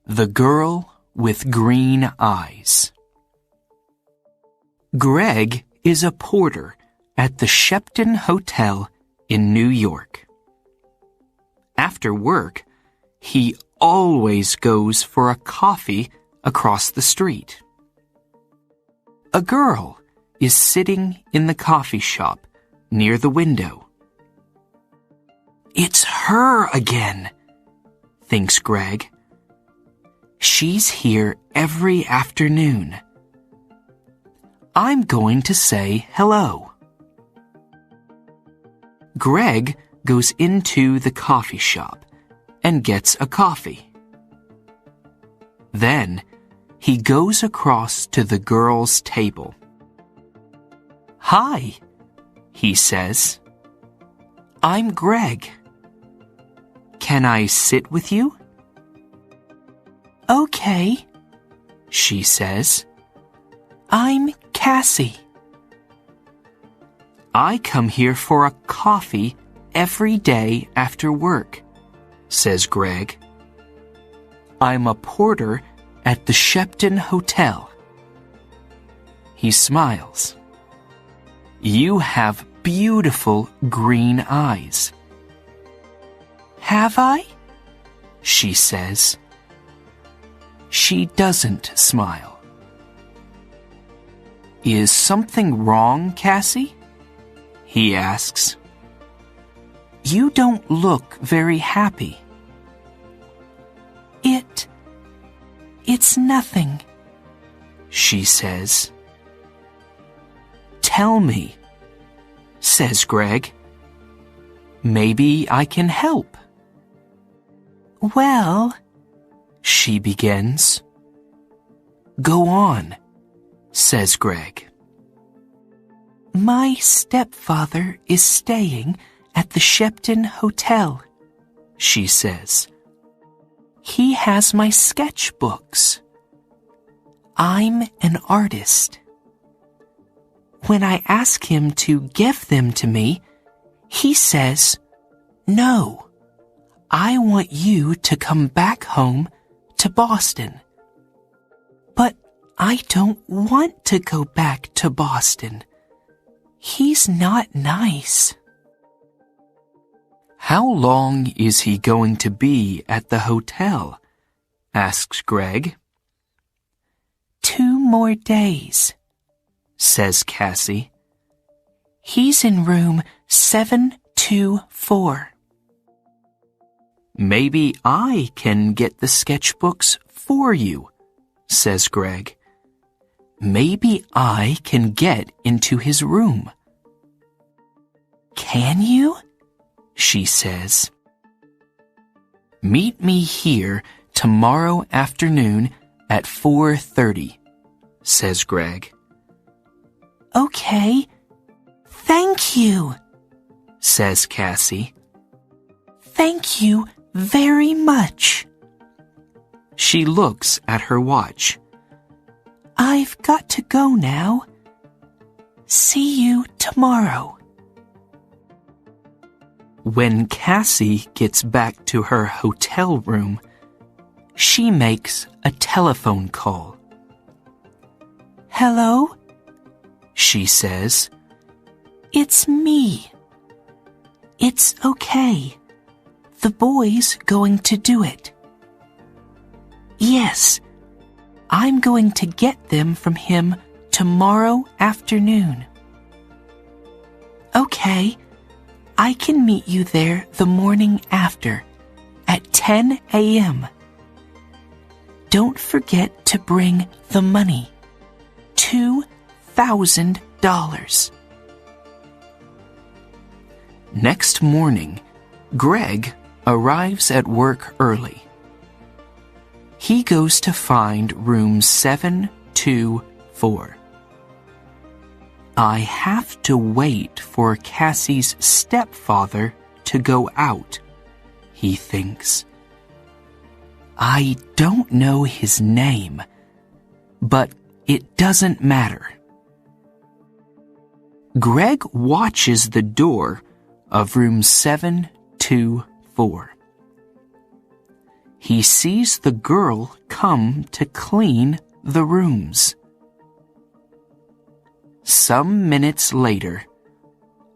The Girl with Green Eyes. Greg is a porter at the Shepton Hotel in New York. After work, he always goes for a coffee across the street. A girl is sitting in the coffee shop near the window. It's her again, thinks Greg. She's here every afternoon. I'm going to say hello. Greg goes into the coffee shop and gets a coffee. Then he goes across to the girl's table. Hi, he says. I'm Greg. Can I sit with you? Okay, she says. I'm Cassie. I come here for a coffee every day after work, says Greg. I'm a porter at the Shepton Hotel. He smiles. You have beautiful green eyes. Have I? She says. She doesn't smile. Is something wrong, Cassie? He asks. You don't look very happy. It's nothing, she says. Tell me, says Greg. Maybe I can help. Well, she begins. Go on, says Greg. My stepfather is staying at the Shepton Hotel, she says. He has my sketchbooks. I'm an artist. When I ask him to give them to me, he says, No, I want you to come back home to Boston. But I don't want to go back to Boston. He's not nice. How long is he going to be at the hotel? Asks Greg. 2 more days, says Cassie. He's in room 724. Maybe I can get the sketchbooks for you, says Greg. Maybe I can get into his room. Can you? She says. Meet me here tomorrow afternoon at 4:30, says Greg. Okay, thank you, says Cassie. Thank you very much. She looks at her watch. I've got to go now. See you tomorrow. When Cassie gets back to her hotel room, she makes a telephone call. Hello? She says. It's me. It's okay. The boy's going to do it. Yes, I'm going to get them from him tomorrow afternoon. Okay, I can meet you there the morning after, at 10 a.m. Don't forget to bring the money, $2,000. Next morning, Greg arrives at work early. He goes to find room 724. I have to wait for Cassie's stepfather to go out, he thinks. I don't know his name, but it doesn't matter. Greg watches the door of room 724. he sees the girl come to clean the rooms. Some minutes later,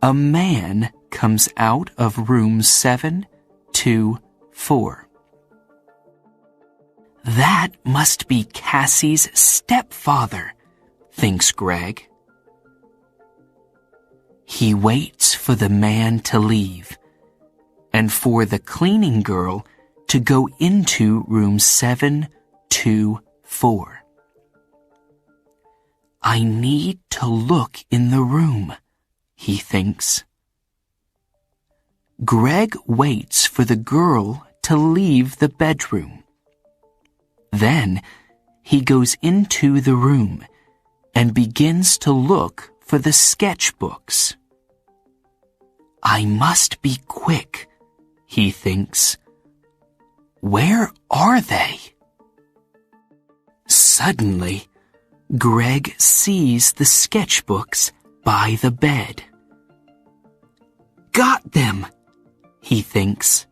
a man comes out of room 724. That must be Cassie's stepfather, thinks Greg. He waits for the man to leave and for the cleaning girl to go into room 724. I need to look in the room, he thinks. Greg waits for the girl to leave the bedroom. Then he goes into the room and begins to look for the sketchbooks. I must be quick, he thinks. Where are they? Suddenly, Greg sees the sketchbooks by the bed. Got them, he thinks.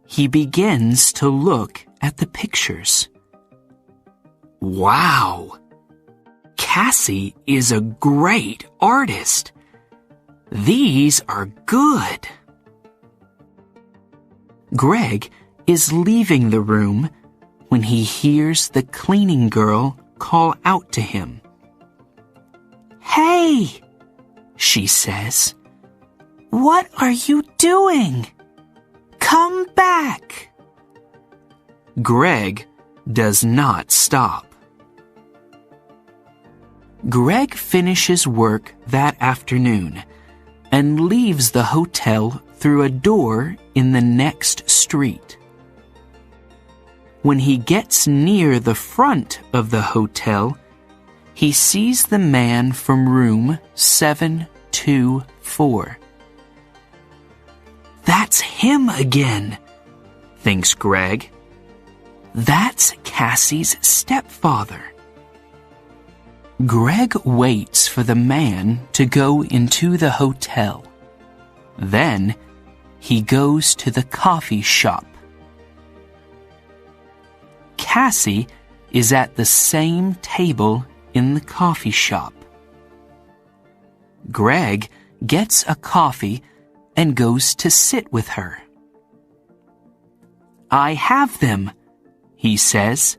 He begins to look at the pictures. Wow! Cassie is a great artist. These are good. Greg is leaving the room when he hears the cleaning girl call out to him. Hey, she says. What are you doing? Come back. Greg does not stop. Greg finishes work that afternoon and leaves the hotel through a door in the next street. When he gets near the front of the hotel, he sees the man from room 724. That's him again, thinks Greg. That's Cassie's stepfather. Greg waits for the man to go into the hotel. Then he goes to the coffee shop. Cassie is at the same table in the coffee shop. Greg gets a coffee and goes to sit with her. I have them, he says,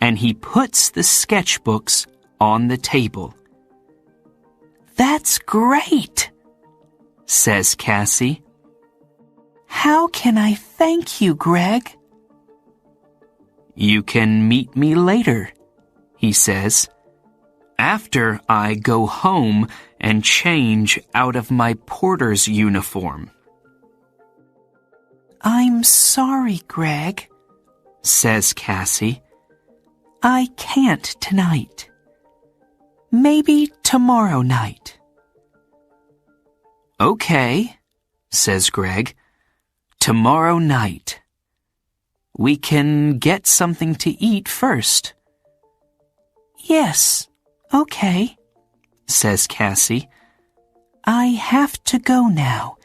and he puts the sketchbooks on the table. That's great, says Cassie. How can I thank you, Greg? You can meet me later, he says, after I go home and change out of my porter's uniform. I'm sorry, Greg, says Cassie. I can't tonight. Maybe tomorrow night. Okay, says Greg. Tomorrow night. We can get something to eat first. Yes, okay, says Cassie. I have to go now,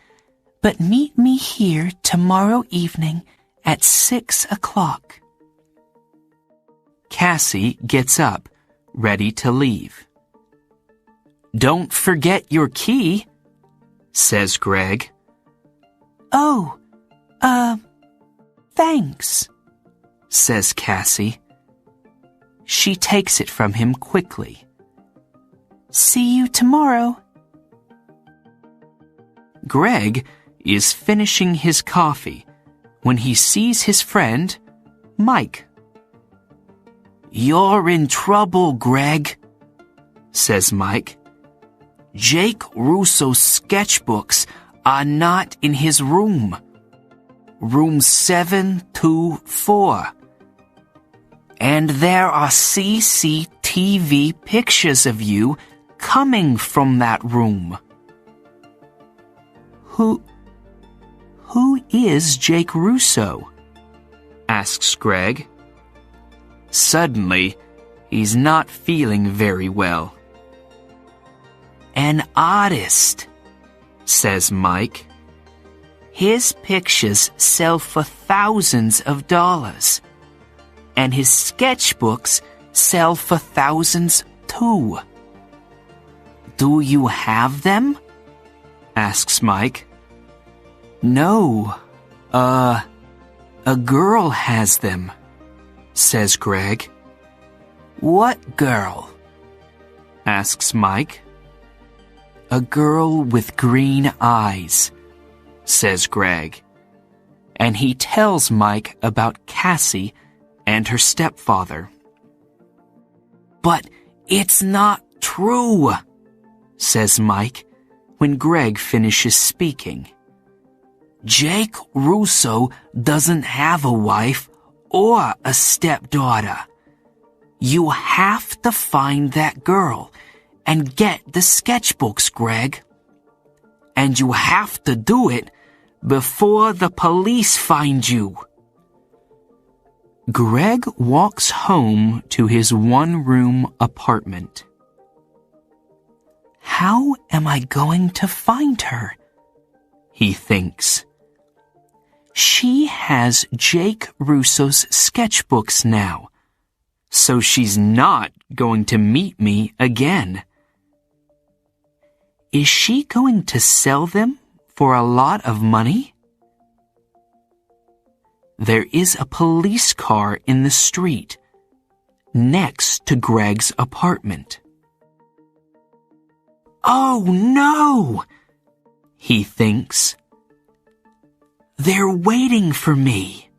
but meet me here tomorrow evening at 6 o'clock. Cassie gets up, ready to leave. Don't forget your key, says Greg. Oh, thanks, says Cassie. She takes it from him quickly. See you tomorrow. Greg is finishing his coffee when he sees his friend, Mike. You're in trouble, Greg, says Mike. Jake Russo's sketchbooks are not in his room. Room 724. And there are CCTV pictures of you coming from that room. Who is Jake Russo? Asks Greg. Suddenly, he's not feeling very well. An artist, says Mike. his pictures sell for thousands of dollars, and his sketchbooks sell for thousands too. Do you have them? Asks Mike. No, a girl has them, says Greg. What girl? Asks Mike. A girl with green eyes, says Greg. And he tells Mike about Cassie and her stepfather. But it's not true, says Mike when Greg finishes speaking. Jake Russo doesn't have a wife or a stepdaughter. You have to find that girl and get the sketchbooks, Greg. And you have to do it before the police find you. Greg walks home to his one-room apartment. How am I going to find her? He thinks. She has Jake Russo's sketchbooks now, so she's not going to meet me again. Is she going to sell them for a lot of money? There is a police car in the street, next to Greg's apartment. Oh no! He thinks. They're waiting for me.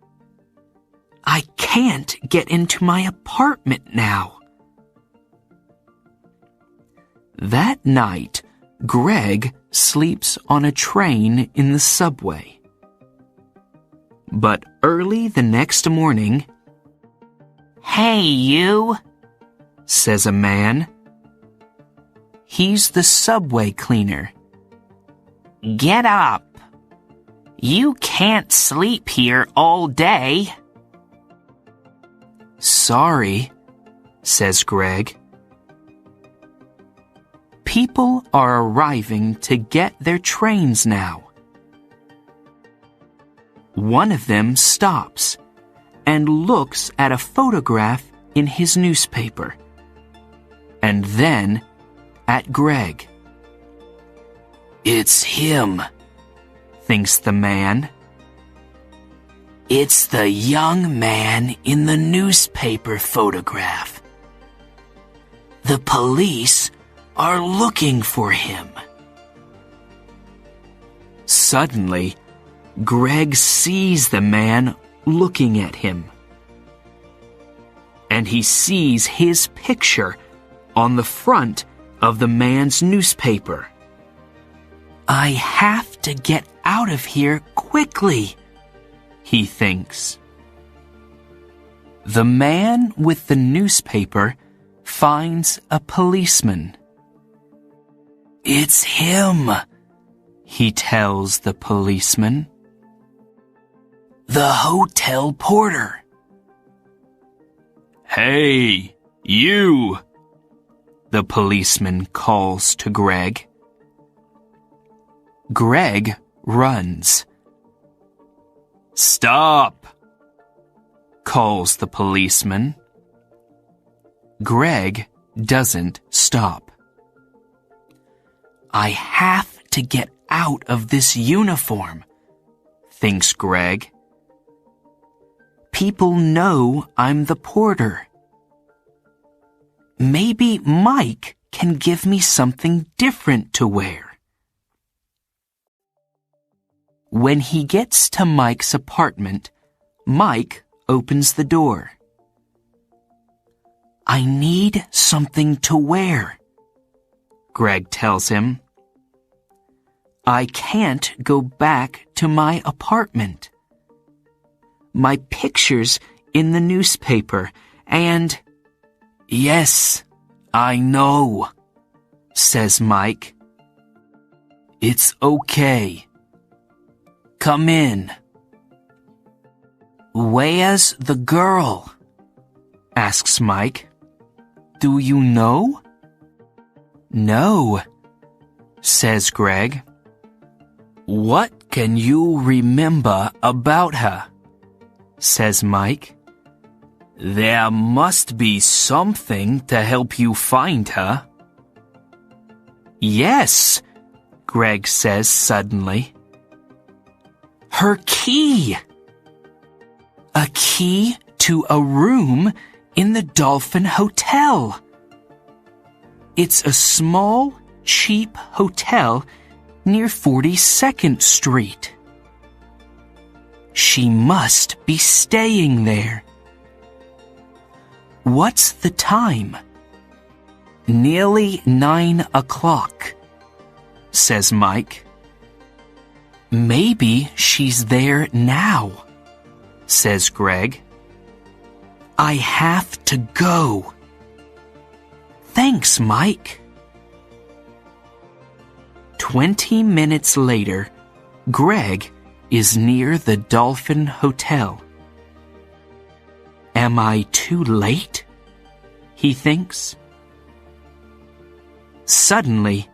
I can't get into my apartment now. That night, Greg sleeps on a train in the subway. But early the next morning, "Hey, you," says a man. He's the subway cleaner. "Get up. You can't sleep here all day." Sorry, says Greg. People are arriving to get their trains now. One of them stops and looks at a photograph in his newspaper, and then at Greg. It's him, thinks the man. It's the young man in the newspaper photograph. The police are looking for him. Suddenly, Greg sees the man looking at him. And he sees his picture on the front of the man's newspaper. I have to get out of here quickly, he thinks. The man with the newspaper finds a policeman. It's him, he tells the policeman. The hotel porter. Hey, you, the policeman calls to Greg. Greg runs. Stop, calls the policeman. Greg doesn't stop. I have to get out of this uniform, thinks Greg. People know I'm the porter. Maybe Mike can give me something different to wear. When he gets to Mike's apartment, Mike opens the door. I need something to wear, Greg tells him. I can't go back to my apartment. My picture's in the newspaper and... Yes, I know, says Mike. It's okay. Come in. Where's the girl? Asks Mike. Do you know? No, says Greg. What reckon you'll remember about her, says Mike. There must be something to help you find her. Yes, Greg says suddenly. Her key! A key to a room in the Dolphin Hotel. It's a small, cheap hotel near 42nd Street. She must be staying there. What's the time? Nearly 9 o'clock, says Mike. Maybe she's there now, says Greg. I have to go. Thanks, Mike. 20 minutes later, Greg is near the Dolphin Hotel. Am I too late? He thinks. Suddenly,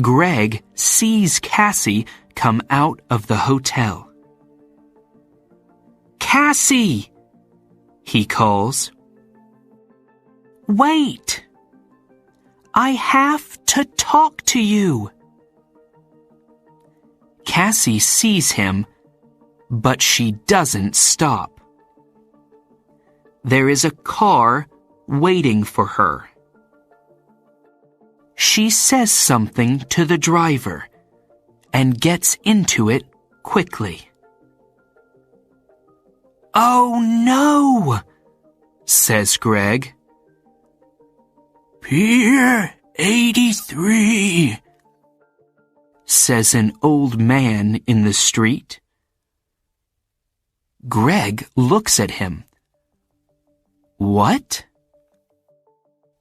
Greg sees Cassie come out of the hotel. Cassie! He calls. Wait! I have to talk to you. Cassie sees him, but she doesn't stop. There is a car waiting for her. She says something to the driver and gets into it quickly. Oh no, says Greg. Pier 83, says an old man in the street. Greg looks at him. What?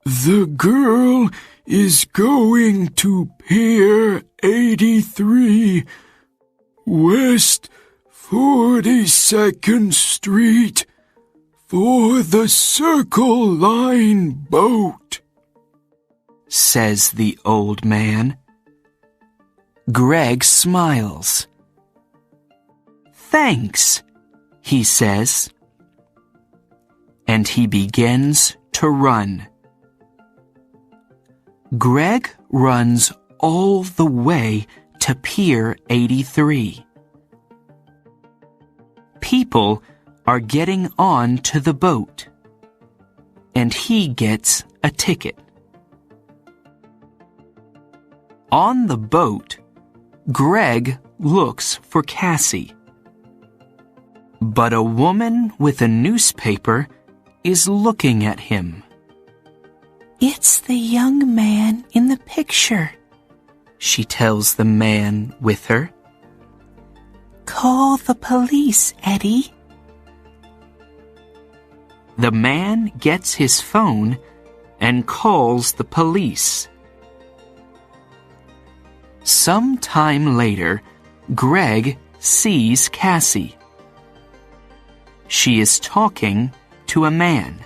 The girl is going to Pier 83, West 42nd Street, for the Circle Line boat, says the old man. Greg smiles. Thanks, he says. And he begins to run. Greg runs all the way to Pier 83. People are getting on to the boat, and he gets a ticket. On the boat, Greg looks for Cassie. But a woman with a newspaper is looking at him. It's the young man in the picture, she tells the man with her. Call the police, Eddie. The man gets his phone and calls the police. Some time later, Greg sees Cassie. She is talking to a man.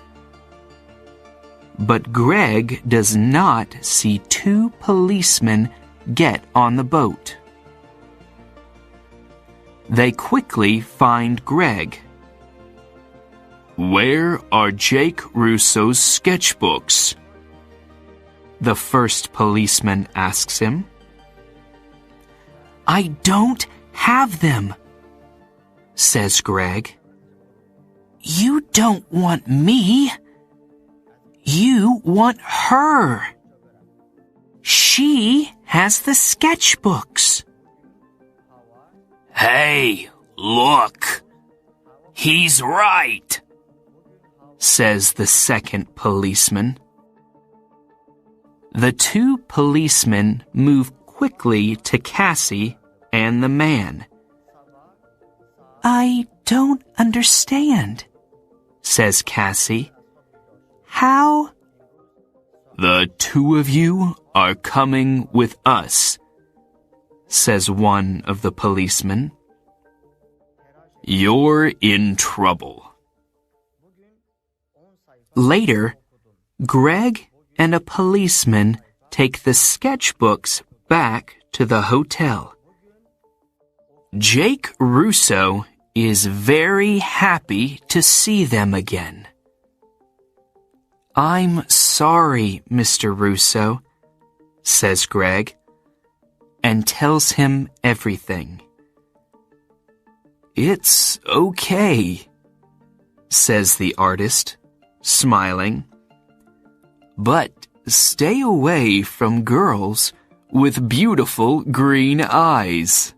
But Greg does not see two policemen get on the boat. They quickly find Greg. Where are Jake Russo's sketchbooks? The first policeman asks him. I don't have them, says Greg. You don't want me. You want her. She has the sketchbooks. Hey, look. He's right, says the second policeman. The two policemen move quickly to Cassie and the man. I don't understand, says Cassie. How? The two of you are coming with us, says one of the policemen. You're in trouble. Later, Greg and a policeman take the sketchbooks back to the hotel. Jake Russo is very happy to see them again. I'm sorry, Mr. Russo, says Greg, and tells him everything. It's okay, says the artist, smiling. But stay away from girls with beautiful green eyes.